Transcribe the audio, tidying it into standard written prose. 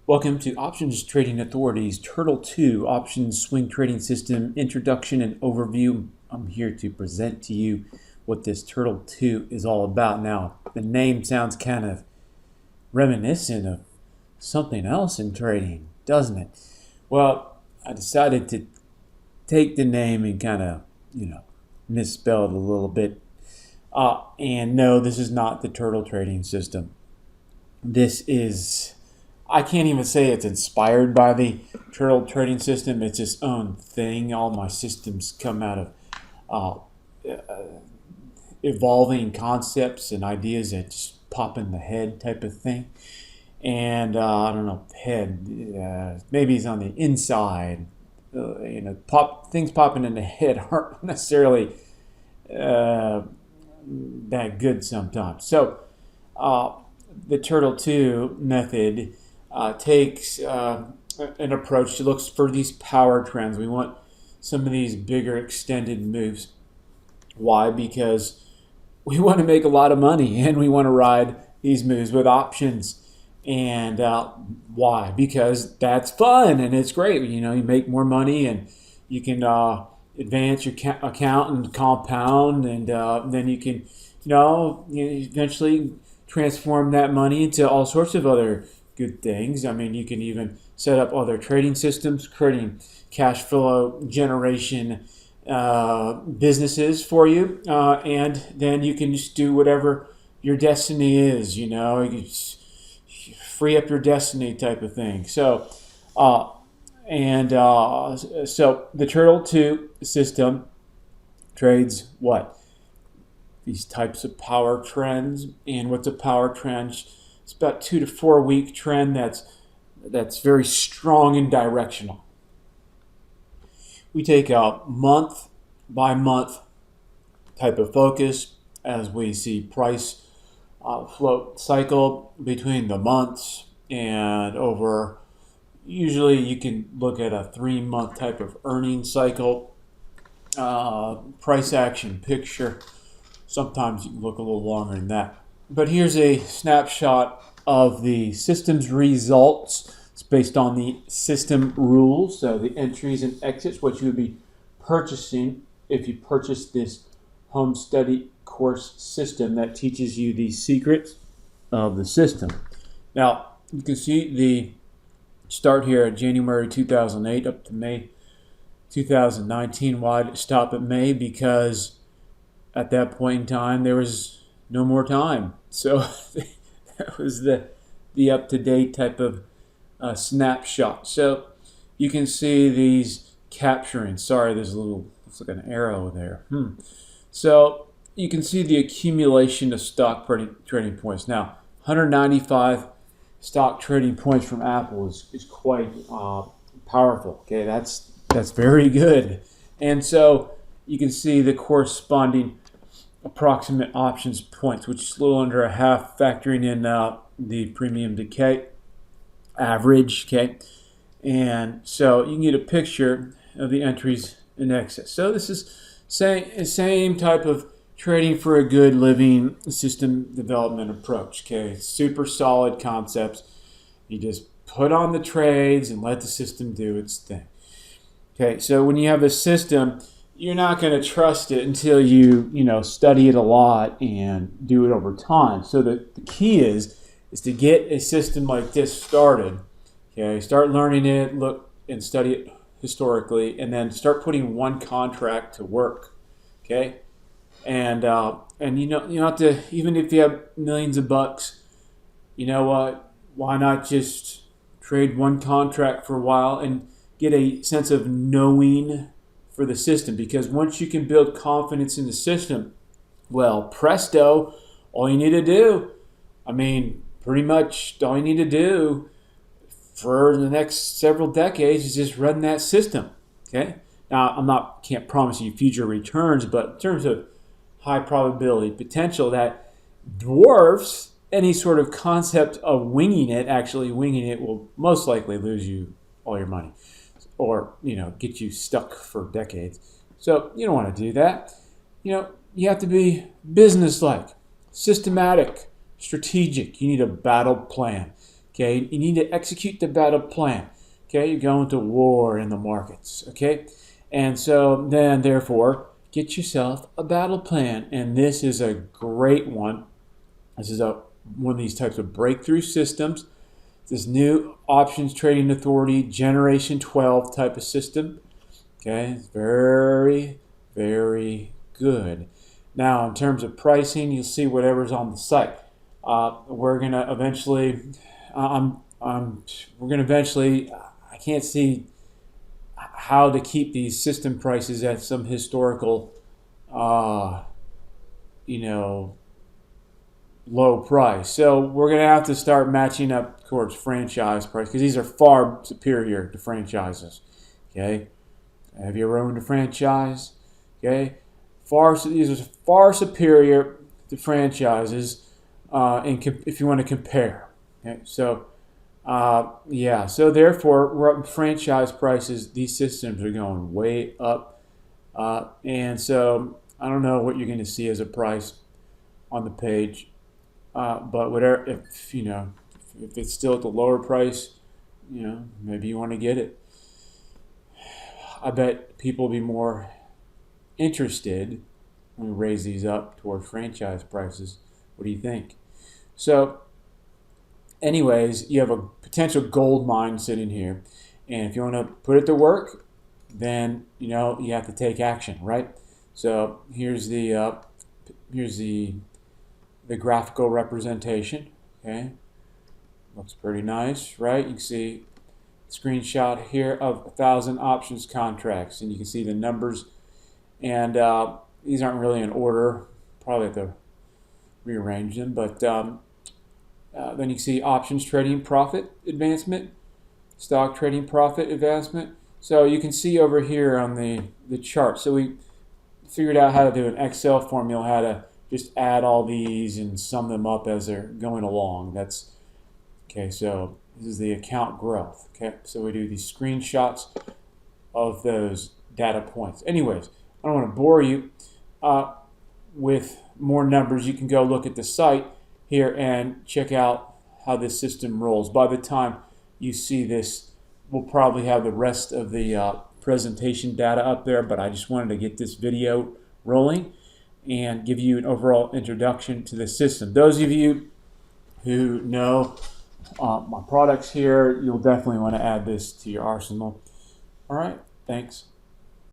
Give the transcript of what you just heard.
Welcome to Options Trading Authority's TURTL2 Options Swing Trading System Introduction and Overview. I'm here to present to you what this TURTL2 is all about. Now, the name sounds kind of reminiscent of something else in trading, doesn't it? Well, I decided to take the name and kind of, misspell it a little bit. And no, this is not the turtle trading system. This is, I can't even say it's inspired by the turtle trading system. It's its own thing. All my systems come out of evolving concepts and ideas that just pop in the head type of thing. And I don't know, head, maybe it's on the inside. Things popping in the head aren't necessarily that good sometimes. So the TURTL2 method takes an approach to look for these power trends. We want some of these bigger extended moves. Why? Because we want to make a lot of money and we want to ride these moves with options. And why? Because that's fun and it's great. You make more money and you can advance your account and compound, and then you can, eventually transform that money into all sorts of other good things. I mean, you can even set up other trading systems, creating cash flow generation businesses for you, and then you can just do whatever your destiny is. You can just free up your destiny type of thing. So, so the TURTL2 system trades what? These types of power trends. And what's a power trend? It's about 2 to 4 week trend that's very strong and directional. We take a month by month type of focus as we see price float cycle between the months, and over usually you can look at a 3-month type of earning cycle, price action picture. Sometimes you can look a little longer than that. But here's a snapshot of the system's results. It's based on the system rules, so the entries and exits, what you would be purchasing if you purchase this home study course system that teaches you the secrets of the system. Now, you can see the start here at January 2008 up to May 2019. Why did it stop at May? Because at that point in time, there was no more time. So that was the up-to-date type of snapshot. So you can see these capturing. Sorry, there's looks like an arrow there. So you can see the accumulation of stock trading points. Now, 195 stock trading points from Apple is quite powerful. Okay, that's very good. And so you can see the corresponding approximate options points, which is a little under a half, factoring in the premium decay average. Okay, and so you can get a picture of the entries in excess. So this is same type of trading for a good living system development approach. Okay, super solid concepts. You just put on the trades and let the system do its thing. Okay, so when you have a system, you're not going to trust it until you study it a lot and do it over time. So the key is to get a system like this started. Okay, start learning it, look and study it historically, and then start putting one contract to work. Okay, and you don't have to, even if you have millions of bucks, you know what? Why not just trade one contract for a while and get a sense of knowing for the system? Because once you can build confidence in the system, well, presto, all you need to do, pretty much all you need to do for the next several decades is just run that system. Okay. Now, can't promise you future returns, but in terms of high probability potential, that dwarfs any sort of concept of winging it. Actually, winging it will most likely lose you all your money, or get you stuck for decades. So you don't want to do that. You have to be businesslike, systematic, strategic. You need a battle plan. Okay, you need to execute the battle plan. Okay, you're going to war in the markets. Okay, and so then therefore get yourself a battle plan, and this is a great one. This is one of these types of breakthrough systems. This new options trading authority generation 12 type of system. Okay, it's very, very good. Now, in terms of pricing, you'll see whatever's on the site. We're gonna eventually, we're gonna eventually. I can't see how to keep these system prices at some historical, uh, you know, low price. So we're going to have to start matching up towards franchise price because these are far superior to franchises. Okay, have you ever owned a franchise? Okay, these are far superior to franchises, if you want to compare. Okay, so yeah, so therefore we're up franchise prices. These systems are going way up, and so I don't know what you're going to see as a price on the page. But whatever, if it's still at the lower price, maybe you want to get it. I bet people will be more interested when we raise these up toward franchise prices. What do you think? So, anyways, you have a potential gold mine sitting here, and if you want to put it to work, then you have to take action, right? So here's the graphical representation. Okay, looks pretty nice, right? You can see screenshot here of 1,000 options contracts, and you can see the numbers, and these aren't really in order. Probably have to rearrange them, but then you can see options trading profit advancement, stock trading profit advancement. So you can see over here on the chart. So we figured out how to do an Excel formula, how to just add all these and sum them up as they're going along. That's okay. So this is the account growth. Okay, so we do these screenshots of those data points. Anyways, I don't want to bore you with more numbers. You can go look at the site here and check out how this system rolls. By the time you see this, we'll probably have the rest of the presentation data up there, but I just wanted to get this video rolling and give you an overall introduction to the system. Those of you who know my products here, you'll definitely want to add this to your arsenal. All right, thanks.